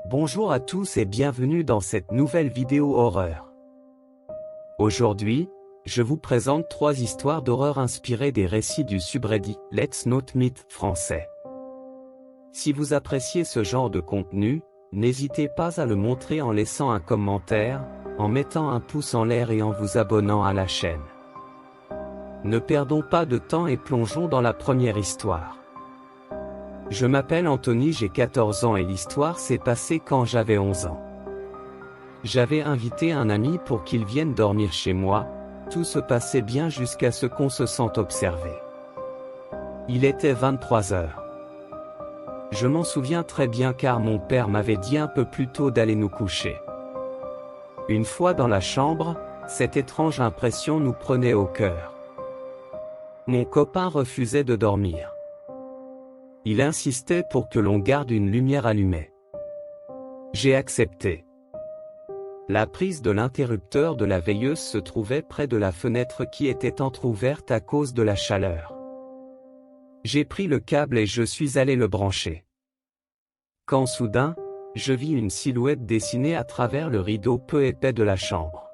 Bonjour à tous et bienvenue dans cette nouvelle vidéo horreur. Aujourd'hui, je vous présente 3 histoires d'horreur inspirées des récits du subreddit Let's Not Meet français. Si vous appréciez ce genre de contenu, n'hésitez pas à le montrer en laissant un commentaire, en mettant un pouce en l'air et en vous abonnant à la chaîne. Ne perdons pas de temps et plongeons dans la première histoire. Je m'appelle Anthony, j'ai 14 ans et l'histoire s'est passée quand j'avais 11 ans. J'avais invité un ami pour qu'il vienne dormir chez moi, tout se passait bien jusqu'à ce qu'on se sente observé. Il était 23 heures. Je m'en souviens très bien car mon père m'avait dit un peu plus tôt d'aller nous coucher. Une fois dans la chambre, cette étrange impression nous prenait au cœur. Mon copain refusait de dormir. Il insistait pour que l'on garde une lumière allumée. J'ai accepté. La prise de l'interrupteur de la veilleuse se trouvait près de la fenêtre qui était entr'ouverte à cause de la chaleur. J'ai pris le câble et je suis allé le brancher. Quand soudain, je vis une silhouette dessinée à travers le rideau peu épais de la chambre.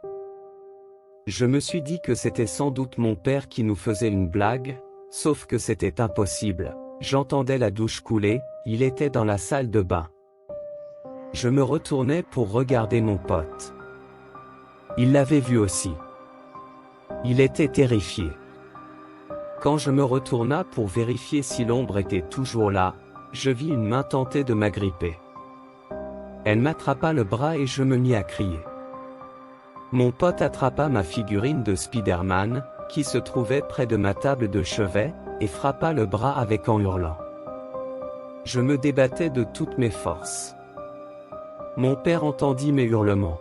Je me suis dit que c'était sans doute mon père qui nous faisait une blague, sauf que c'était impossible. J'entendais la douche couler, il était dans la salle de bain. Je me retournai pour regarder mon pote. Il l'avait vu aussi. Il était terrifié. Quand je me retourna pour vérifier si l'ombre était toujours là, je vis une main tenter de m'agripper. Elle m'attrapa le bras et je me mis à crier. Mon pote attrapa ma figurine de Spider-Man, qui se trouvait près de ma table de chevet, et frappa le bras avec en hurlant. Je me débattais de toutes mes forces. Mon père entendit mes hurlements.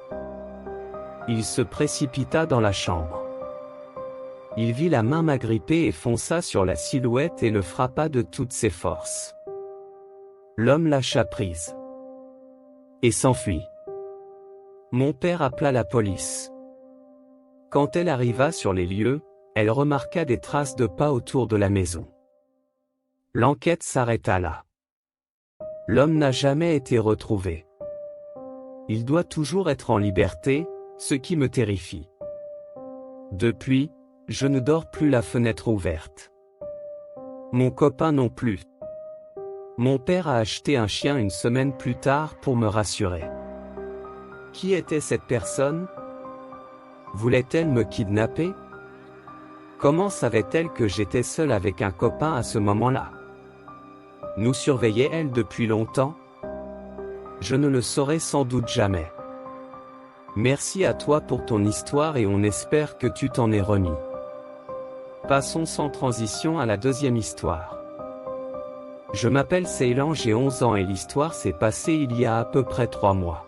Il se précipita dans la chambre. Il vit la main m'agripper et fonça sur la silhouette et le frappa de toutes ses forces. L'homme lâcha prise et s'enfuit. Mon père appela la police. Quand elle arriva sur les lieux, elle remarqua des traces de pas autour de la maison. L'enquête s'arrêta là. L'homme n'a jamais été retrouvé. Il doit toujours être en liberté, ce qui me terrifie. Depuis, je ne dors plus la fenêtre ouverte. Mon copain non plus. Mon père a acheté un chien une semaine plus tard pour me rassurer. Qui était cette personne? Voulait-elle me kidnapper? Comment savait-elle que j'étais seul avec un copain à ce moment-là? Nous surveillait-elle depuis longtemps? Je ne le saurai sans doute jamais. Merci à toi pour ton histoire et on espère que tu t'en es remis. Passons sans transition à la deuxième histoire. Je m'appelle Ceylan, j'ai 11 ans et l'histoire s'est passée il y a à peu près 3 mois.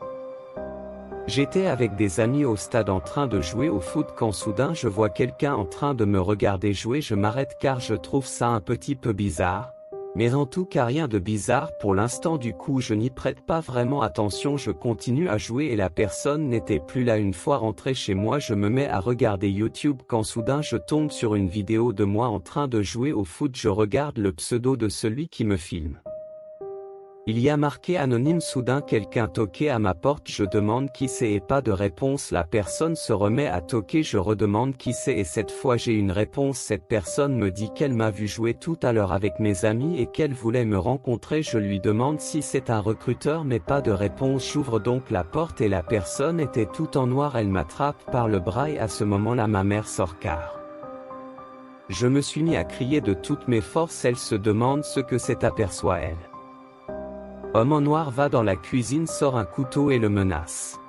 J'étais avec des amis au stade en train de jouer au foot quand soudain je vois quelqu'un en train de me regarder jouer. Je m'arrête car je trouve ça un petit peu bizarre, mais en tout cas rien de bizarre pour l'instant, du coup je n'y prête pas vraiment attention, je continue à jouer et la personne n'était plus là. Une fois rentré chez moi, je me mets à regarder YouTube quand soudain je tombe sur une vidéo de moi en train de jouer au foot. Je regarde le pseudo de celui qui me filme. Il y a marqué anonyme. Soudain quelqu'un toquait à ma porte, je demande qui c'est et pas de réponse. La personne se remet à toquer, je redemande qui c'est et cette fois j'ai une réponse. Cette personne me dit qu'elle m'a vu jouer tout à l'heure avec mes amis et qu'elle voulait me rencontrer. Je lui demande si c'est un recruteur mais pas de réponse. J'ouvre donc la porte et la personne était tout en noir. Elle m'attrape par le bras et à ce moment-là ma mère sort car je me suis mis à crier de toutes mes forces. Elle se demande ce que c'est, aperçoit elle. Homme en noir va dans la cuisine, sort un couteau et le menace.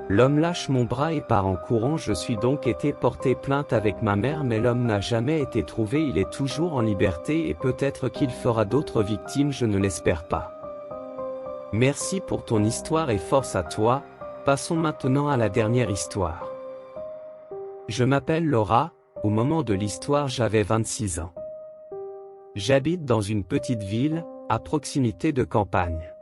L'homme lâche mon bras et part en courant. Je suis donc été porter plainte avec ma mère mais l'homme n'a jamais été trouvé. Il est toujours en liberté et peut-être qu'il fera d'autres victimes, je ne l'espère pas. Merci pour ton histoire et force à toi. Passons maintenant à la dernière histoire. Je m'appelle Laura, au moment de l'histoire j'avais 26 ans. J'habite dans une petite ville, à proximité de campagne.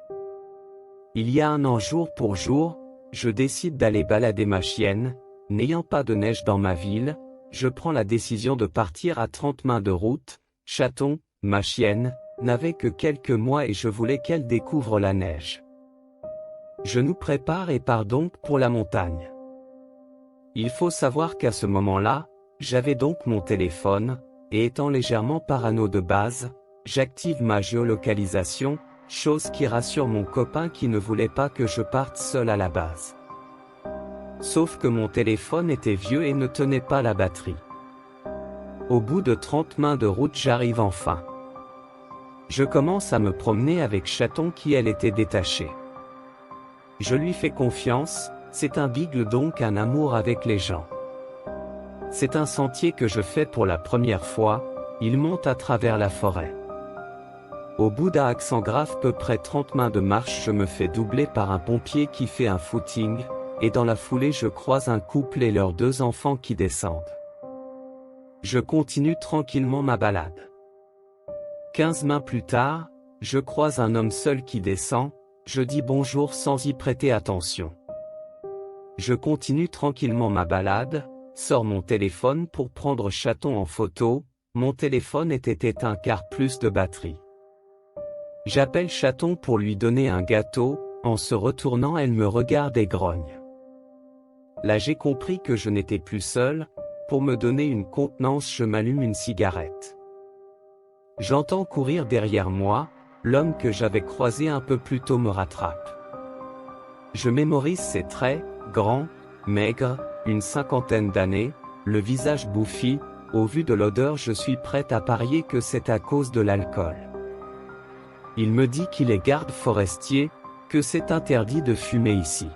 Il y a un an, jour pour jour, je décide d'aller balader ma chienne. N'ayant pas de neige dans ma ville, je prends la décision de partir à 30 mains de route. Chaton, ma chienne, n'avait que quelques mois et je voulais qu'elle découvre la neige. Je nous prépare et pars donc pour la montagne. Il faut savoir qu'à ce moment-là, j'avais donc mon téléphone, et étant légèrement parano de base, j'active ma géolocalisation, chose qui rassure mon copain qui ne voulait pas que je parte seul à la base. Sauf que mon téléphone était vieux et ne tenait pas la batterie. Au bout de 30 mains de route, j'arrive enfin. Je commence à me promener avec Chaton qui elle était détachée. Je lui fais confiance, c'est un bigle donc un amour avec les gens. C'est un sentier que je fais pour la première fois, il monte à travers la forêt. Au bout d'un accent grave peu près 30 mains de marche, je me fais doubler par un pompier qui fait un footing, et dans la foulée je croise un couple et leurs 2 enfants qui descendent. Je continue tranquillement ma balade. 15 mains plus tard, je croise un homme seul qui descend, je dis bonjour sans y prêter attention. Je continue tranquillement ma balade, sors mon téléphone pour prendre Chaton en photo, mon téléphone était éteint car plus de batterie. J'appelle Chaton pour lui donner un gâteau, en se retournant elle me regarde et grogne. Là j'ai compris que je n'étais plus seul, pour me donner une contenance je m'allume une cigarette. J'entends courir derrière moi, l'homme que j'avais croisé un peu plus tôt me rattrape. Je mémorise ses traits, grand, maigre, une 50aine d'années, le visage bouffi, au vu de l'odeur je suis prêt à parier que c'est à cause de l'alcool. Il me dit qu'il est garde forestier, que c'est interdit de fumer ici.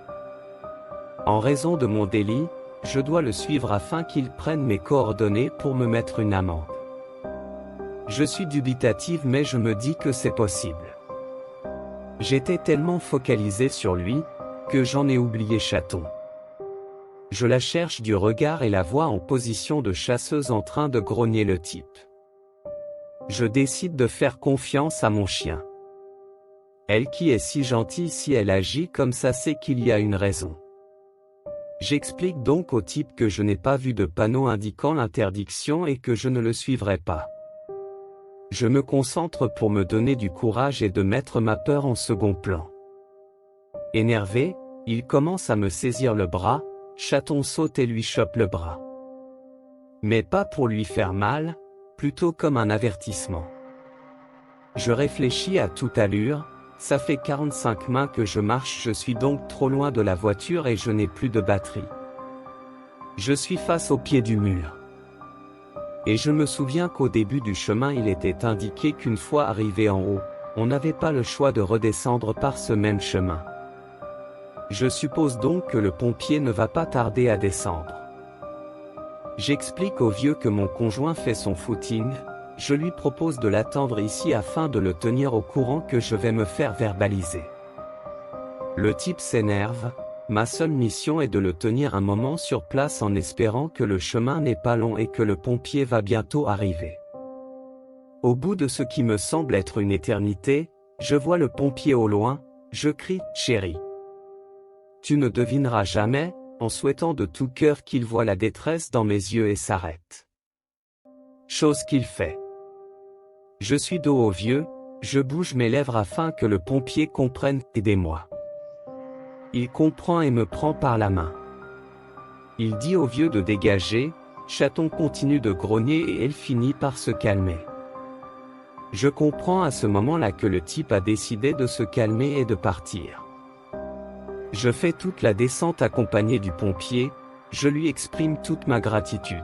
En raison de mon délit, je dois le suivre afin qu'il prenne mes coordonnées pour me mettre une amende. Je suis dubitative mais je me dis que c'est possible. J'étais tellement focalisé sur lui, que j'en ai oublié Chaton. Je la cherche du regard et la vois en position de chasseuse en train de grogner le type. Je décide de faire confiance à mon chien. Elle qui est si gentille si elle agit comme ça c'est qu'il y a une raison. J'explique donc au type que je n'ai pas vu de panneau indiquant l'interdiction et que je ne le suivrai pas. Je me concentre pour me donner du courage et de mettre ma peur en second plan. Énervé, il commence à me saisir le bras, Chaton saute et lui chope le bras. Mais pas pour lui faire mal, plutôt comme un avertissement. Je réfléchis à toute allure, ça fait 45 mains que je marche, je suis donc trop loin de la voiture et je n'ai plus de batterie. Je suis face au pied du mur. Et je me souviens qu'au début du chemin il était indiqué qu'une fois arrivé en haut, on n'avait pas le choix de redescendre par ce même chemin. Je suppose donc que le pompier ne va pas tarder à descendre. J'explique au vieux que mon conjoint fait son footing, je lui propose de l'attendre ici afin de le tenir au courant que je vais me faire verbaliser. Le type s'énerve, ma seule mission est de le tenir un moment sur place en espérant que le chemin n'est pas long et que le pompier va bientôt arriver. Au bout de ce qui me semble être une éternité, je vois le pompier au loin, je crie « Chérie ». Tu ne devineras jamais, en souhaitant de tout cœur qu'il voit la détresse dans mes yeux et s'arrête. Chose qu'il fait. Je suis dos au vieux, je bouge mes lèvres afin que le pompier comprenne « Aidez-moi ». Il comprend et me prend par la main. Il dit au vieux de dégager, Chaton continue de grogner et elle finit par se calmer. Je comprends à ce moment-là que le type a décidé de se calmer et de partir. Je fais toute la descente accompagné du pompier, je lui exprime toute ma gratitude.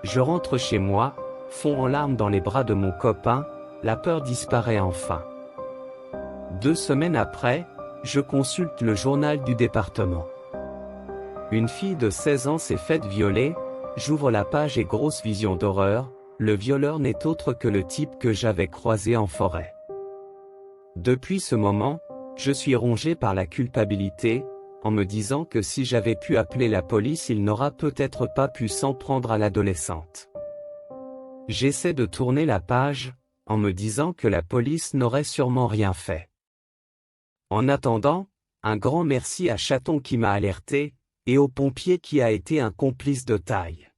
Je rentre chez moi, fonds en larmes dans les bras de mon copain, la peur disparaît enfin. 2 semaines après, je consulte le journal du département. Une fille de 16 ans s'est faite violer, j'ouvre la page et grosse vision d'horreur, le violeur n'est autre que le type que j'avais croisé en forêt. Depuis ce moment, je suis rongé par la culpabilité, en me disant que si j'avais pu appeler la police il n'aura peut-être pas pu s'en prendre à l'adolescente. J'essaie de tourner la page, en me disant que la police n'aurait sûrement rien fait. En attendant, un grand merci à Chaton qui m'a alerté, et au pompier qui a été un complice de taille.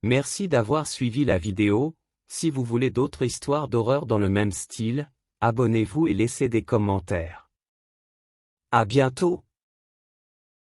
Merci d'avoir suivi la vidéo, si vous voulez d'autres histoires d'horreur dans le même style, abonnez-vous et laissez des commentaires. À bientôt.